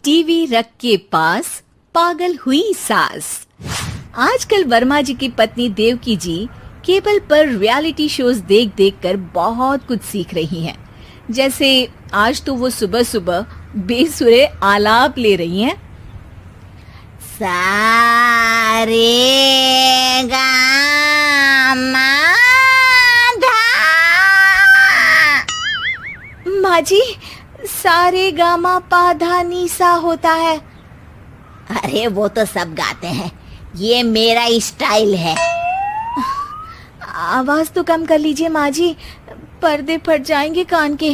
TV रख के पास पागल हुई सास। आजकल वर्मा जी की पत्नी देवकी जी केबल पर रियलिटी शोज देख देख कर बहुत कुछ सीख रही हैं। जैसे आज तो वो सुबह सुबह बेसुरे आलाप ले रही हैं। सारे गामा धा। माँ जी, सारे गामा पाधा नीसा होता है। अरे वो तो सब गाते हैं, ये मेरा स्टाइल है। आवाज तो कम कर लीजिए माँ जी, पर्दे फट जाएंगे कान के।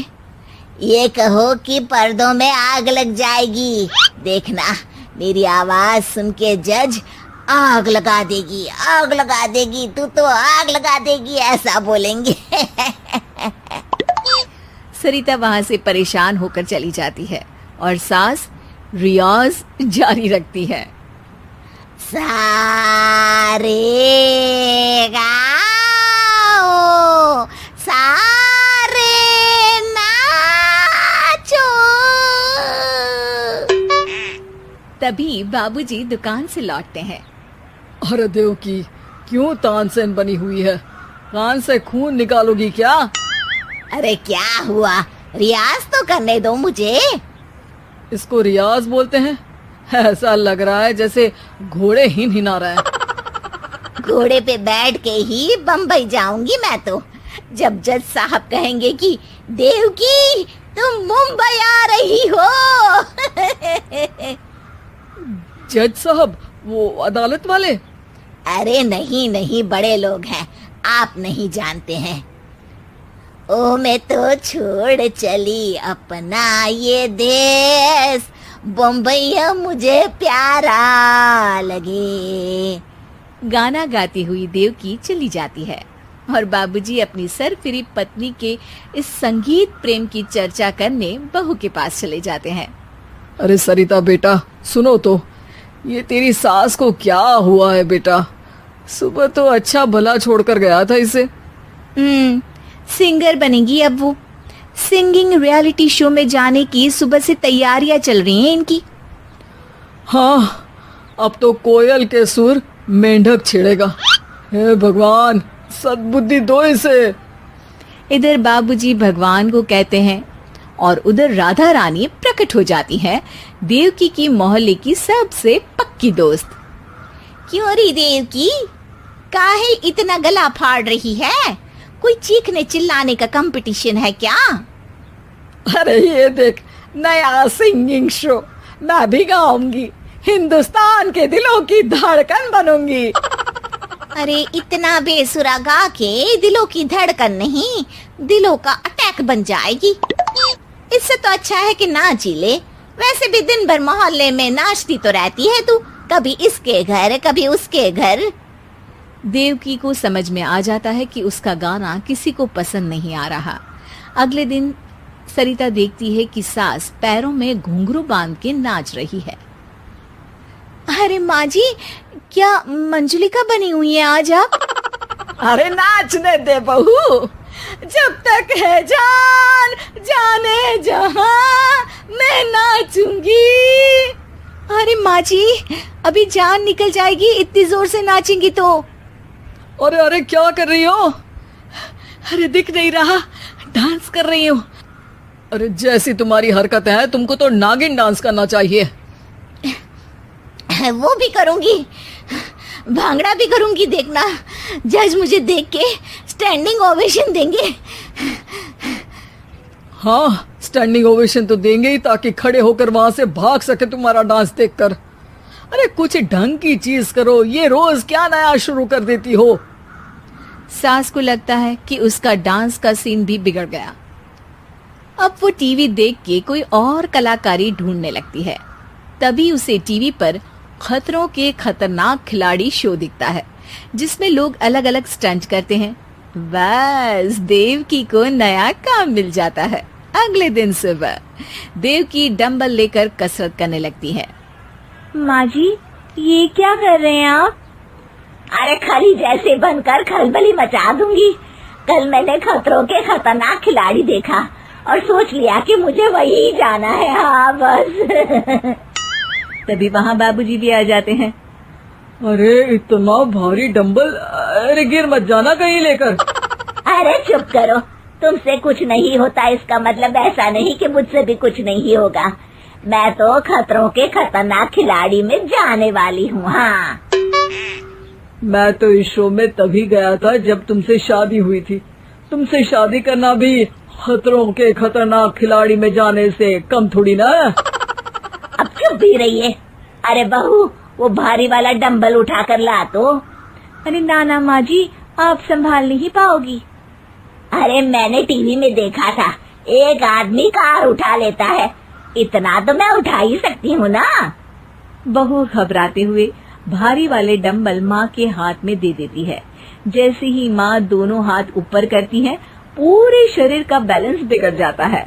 ये कहो कि पर्दों में आग लग जाएगी। देखना, मेरी आवाज सुन के जज आग लगा देगी, आग लगा देगी, तू तो आग लगा देगी, ऐसा बोलेंगे। सरिता वहां से परेशान होकर चली जाती है और सास रियाज जारी रखती है। सारे गाओ, सारे नाचो। तभी बाबूजी दुकान से लौटते हैं। अरे देवकी, क्यों तानसेन बनी हुई है? कान से खून निकालोगी क्या? अरे क्या हुआ, रियाज तो करने दो मुझे। इसको रियाज बोलते हैं? ऐसा लग रहा है जैसे घोड़े हिना रहा है। घोड़े पे बैठ के ही बम्बई जाऊंगी मैं तो, जब जज साहब कहेंगे कि देवकी तुम मुंबई आ रही हो। जज साहब, वो अदालत वाले? अरे नहीं नहीं, बड़े लोग हैं, आप नहीं जानते हैं। ओ मैं तो छोड़ चली अपना ये देश, बम्बई मुझे प्यारा लगे। गाना गाती हुई देवकी चली जाती है और बाबूजी अपनी सरफिरी पत्नी के इस संगीत प्रेम की चर्चा करने बहू के पास चले जाते हैं। अरे सरिता बेटा, सुनो तो, ये तेरी सास को क्या हुआ है बेटा? सुबह तो अच्छा भला छोड़कर गया था इसे। सिंगर बनेगी अब वो। सिंगिंग रियलिटी शो में जाने की सुबह से तैयारियां चल रही हैं इनकी। हाँ, अब तो कोयल के सुर मेंढक छेड़ेगा। हे भगवान, सद्बुद्धि दो इसे। इधर बाबूजी भगवान को कहते हैं और उधर राधा रानी प्रकट हो जाती है, देवकी की मोहल्ले की सबसे पक्की दोस्त। क्यों री देवकी, काहे इतना गला फाड़ रही है? कोई चीखने चिल्लाने का कंपटीशन है क्या? अरे ये देख, नया सिंगिंग शो, मैं भी गाऊंगी, हिंदुस्तान के दिलों की धड़कन बनूंगी। अरे इतना बेसुरा गा के दिलों की धड़कन नहीं, दिलों का अटैक बन जाएगी। इससे तो अच्छा है कि नाच ही ले। वैसे भी दिन भर मोहल्ले में नाचती तो रहती है तू, कभी इसके घर कभी उसके घर। देवकी को समझ में आ जाता है कि उसका गाना किसी को पसंद नहीं आ रहा। अगले दिन सरिता देखती है कि सास पैरों में घुंघरू बांध के नाच रही है। अरे माँ जी, क्या मंजुलिका बनी हुई है आज आप? अरे नाचने दे बहू, जब तक है जान जाने जहां मैं नाचूंगी। अरे माँ जी, अभी जान निकल जाएगी इतनी जोर से नाचेंगी तो। अरे अरे, क्या कर रही हो? अरे दिख नहीं रहा, डांस कर रही हूँ। अरे जैसी तुम्हारी हरकत है, तुमको तो नागिन डांस करना चाहिए। वो भी करूंगी, भांगड़ा भी करूंगी। देखना, जज मुझे देख के स्टैंडिंग ओवेशन देंगे। हाँ, स्टैंडिंग ओवेशन तो देंगे ही, ताकि खड़े होकर वहां से भाग सके तुम्हारा डांस देखकर। अरे कुछ ढंग की चीज करो, ये रोज क्या नया शुरू कर देती हो? सास को लगता है कि उसका डांस का सीन भी बिगड़ गया। अब वो टीवी देख के कोई और कलाकारी ढूंढने लगती है। तभी उसे टीवी पर खतरों के खतरनाक खिलाड़ी शो दिखता है, जिसमें लोग अलग अलग स्टंट करते हैं। बस देवकी को नया काम मिल जाता है। अगले दिन सुबह देवकी डंबल लेकर कसरत करने लगती है। माँ जी, ये क्या कर रहे हैं आप? अरे खली जैसे बनकर खलबली मचा दूंगी। कल मैंने खतरों के खतरनाक खिलाड़ी देखा, और सोच लिया कि मुझे वही जाना है। हाँ बस। तभी वहाँ बाबूजी भी आ जाते हैं। अरे इतना भारी डंबल, अरे गिर मत जाना कहीं लेकर। अरे चुप करो, तुमसे कुछ नहीं होता इसका मतलब ऐसा नहीं कि मुझसे भी कुछ नहीं होगा। मैं तो खतरों के खतरनाक खिलाड़ी में जाने वाली हूँ। हाँ मैं तो इस शो में तभी गया था जब तुमसे शादी हुई थी। तुमसे शादी करना भी खतरों के खतरनाक खिलाड़ी में जाने से कम थोड़ी ना। अब चुप भी रहिए। अरे बहू, वो भारी वाला डंबल उठा कर ला तो। अरे नाना माँ जी, आप संभाल नहीं पाओगी। अरे मैंने टीवी में देखा था, एक आदमी कार उठा लेता है, इतना तो मैं उठा ही सकती हूँ ना। बहू घबराते हुए भारी वाले डंबल माँ के हाथ में दे देती है। जैसे ही माँ दोनों हाथ ऊपर करती है, पूरे शरीर का बैलेंस बिगड़ जाता है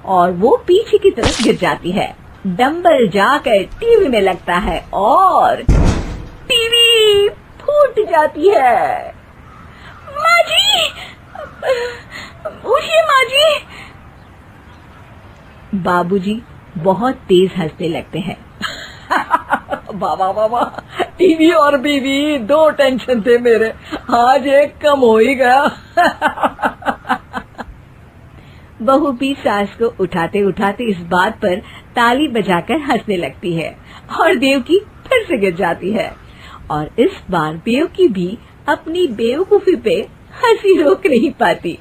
और वो पीछे की तरफ गिर जाती है। डंबल जाकर टीवी में लगता है और टीवी फूट जाती है। माँ जी, उठिए माँ जी। बाबूजी बहुत तेज हंसने लगते हैं। बाबा बाबा, टीवी और बीवी दो टेंशन थे मेरे, आज एक कम हो ही गया। बहू भी सास को उठाते उठाते इस बात पर ताली बजाकर हंसने लगती है और देवकी फिर से गिर जाती है। और इस बार देवकी भी अपनी बेवकूफी पे हंसी रोक नहीं पाती।